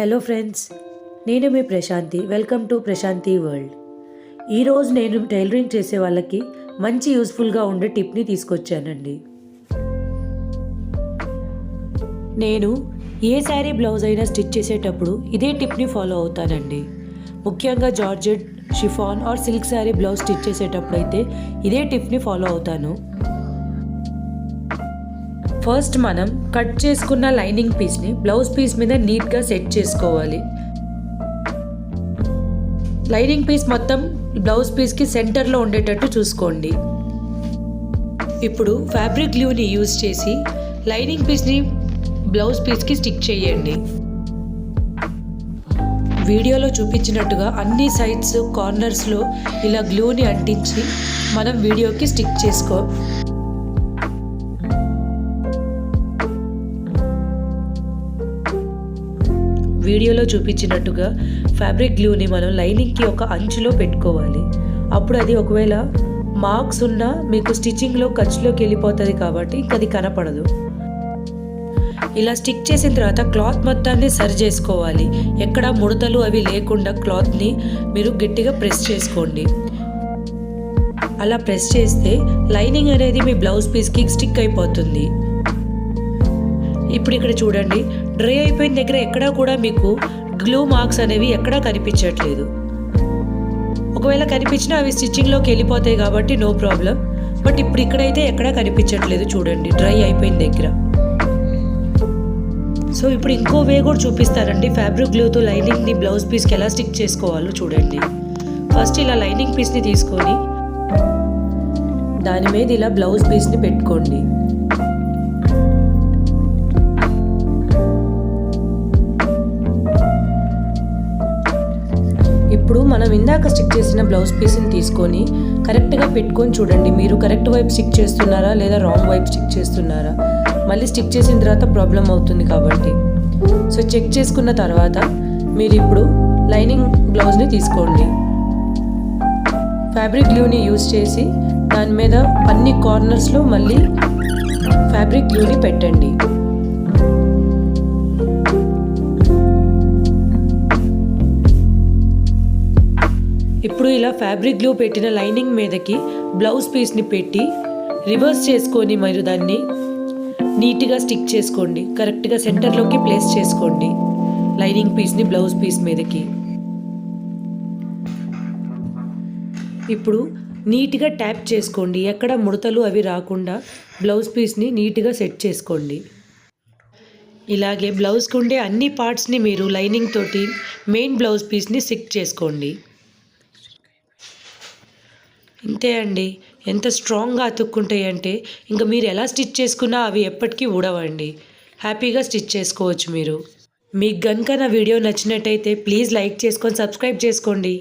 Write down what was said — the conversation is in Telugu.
హలో ఫ్రెండ్స్, నేను మీ Prashanthi. Welcome to Prashanthi world. ఈరోజు నేను టైలరింగ్ చేసే వాళ్ళకి మంచి యూస్ఫుల్గా ఉండే టిప్ని తీసుకొచ్చానండి. నేను ఏ శారీ బ్లౌజ్ అయినా స్టిచ్ చేసేటప్పుడు ఇదే టిప్ని ఫాలో అవుతానండి. ముఖ్యంగా georgette, chiffon or silk saree blouse stitch చేసేటప్పుడు అయితే ఇదే టిప్ని ఫాలో అవుతాను. ఫస్ట్ మనం కట్ చేసుకున్న లైనింగ్ పీస్ని బ్లౌజ్ పీస్ మీద నీట్గా సెట్ చేసుకోవాలి. లైనింగ్ పీస్ మొత్తం బ్లౌజ్ పీస్కి సెంటర్లో ఉండేటట్టు చూసుకోండి. ఇప్పుడు ఫ్యాబ్రిక్ గ్లూని యూజ్ చేసి లైనింగ్ పీస్ని బ్లౌజ్ పీస్కి స్టిక్ చేయండి. వీడియోలో చూపించినట్టుగా అన్ని సైడ్స్ కార్నర్స్లో ఇలా గ్లూని అంటించి మనం వీడియోకి స్టిక్ చేసుకో. వీడియోలో చూపించినట్టుగా ఫ్యాబ్రిక్ గ్లూని మనం లైనింగ్కి ఒక అంచులో పెట్టుకోవాలి. అప్పుడు అది ఒకవేళ మార్క్స్ ఉన్నా మీకు స్టిచ్చింగ్లో ఖర్చులోకి వెళ్ళిపోతుంది కాబట్టి ఇంక అది కనపడదు. ఇలా స్టిక్ చేసిన తర్వాత క్లాత్ మొత్తాన్ని సరి చేసుకోవాలి. ఎక్కడ ముడతలు అవి లేకుండా క్లాత్ని మీరు గట్టిగా ప్రెస్ చేసుకోండి. అలా ప్రెస్ చేస్తే లైనింగ్ అనేది మీ బ్లౌజ్ పీస్కి స్టిక్ అయిపోతుంది. ఇప్పుడు ఇక్కడ చూడండి, డ్రై అయిపోయిన దగ్గర ఎక్కడా కూడా మీకు గ్లూ మార్క్స్ అనేవి ఎక్కడా కనిపించట్లేదు. ఒకవేళ కనిపించినా అవి స్టిచ్చింగ్లోకి వెళ్ళిపోతాయి కాబట్టి నో ప్రాబ్లం. బట్ ఇప్పుడు ఇక్కడైతే ఎక్కడా కనిపించట్లేదు చూడండి, డ్రై అయిపోయిన దగ్గర. సో ఇప్పుడు ఇంకో వే కూడా చూపిస్తారండి, ఫ్యాబ్రిక్ గ్లూతో లైనింగ్ని బ్లౌజ్ పీస్కి ఎలా స్టిక్ చేసుకోవాలో చూడండి. ఫస్ట్ ఇలా లైనింగ్ పీస్ని తీసుకొని దాని మీద ఇలా బ్లౌజ్ పీస్ని పెట్టుకోండి. ఇప్పుడు మనం ఇందాక స్టిక్ చేసిన బ్లౌజ్ పీస్ని తీసుకొని కరెక్ట్గా పెట్టుకొని చూడండి, మీరు కరెక్ట్ వైపు స్టిక్ చేస్తున్నారా లేదా రాంగ్ వైపు స్టిక్ చేస్తున్నారా. మళ్ళీ స్టిక్ చేసిన తర్వాత ప్రాబ్లం అవుతుంది కాబట్టి సో చెక్ చేసుకున్న తర్వాత మీరు ఇప్పుడు లైనింగ్ బ్లౌజ్ని తీసుకోండి. ఫ్యాబ్రిక్ గ్లూని యూజ్ చేసి దాని మీద అన్ని కార్నర్స్లో మళ్ళీ ఫ్యాబ్రిక్ గ్లూని పెట్టండి. ఇప్పుడు ఇలా ఫ్యాబ్రిక్ గ్లూ పెట్టిన లైనింగ్ మీదకి బ్లౌజ్ పీస్ని పెట్టి రివర్స్ చేసుకొని మీరు దాన్ని నీట్గా స్టిక్ చేసుకోండి. కరెక్ట్గా సెంటర్లోకి ప్లేస్ చేసుకోండి లైనింగ్ పీస్ని బ్లౌజ్ పీస్ మీదకి. ఇప్పుడు నీట్గా ట్యాప్ చేసుకోండి, ఎక్కడ ముడతలు అవి రాకుండా బ్లౌజ్ పీస్ని నీట్గా సెట్ చేసుకోండి. ఇలాగే బ్లౌజ్కి ఉండే అన్ని పార్ట్స్ని మీరు లైనింగ్ తోటి మెయిన్ బ్లౌజ్ పీస్ని స్టిక్ చేసుకోండి. ఇంతే అండి, ఎంత స్ట్రాంగ్గా అతుక్కుంటాయి అంటే ఇంకా మీరు ఎలా స్టిచ్ చేసుకున్నా అవి ఎప్పటికీ ఊడవండి. హ్యాపీగా స్టిచ్ చేసుకోవచ్చు మీరు. మీకు కనుక నా వీడియో నచ్చినట్టయితే ప్లీజ్ లైక్ చేసుకొని సబ్స్క్రైబ్ చేసుకోండి.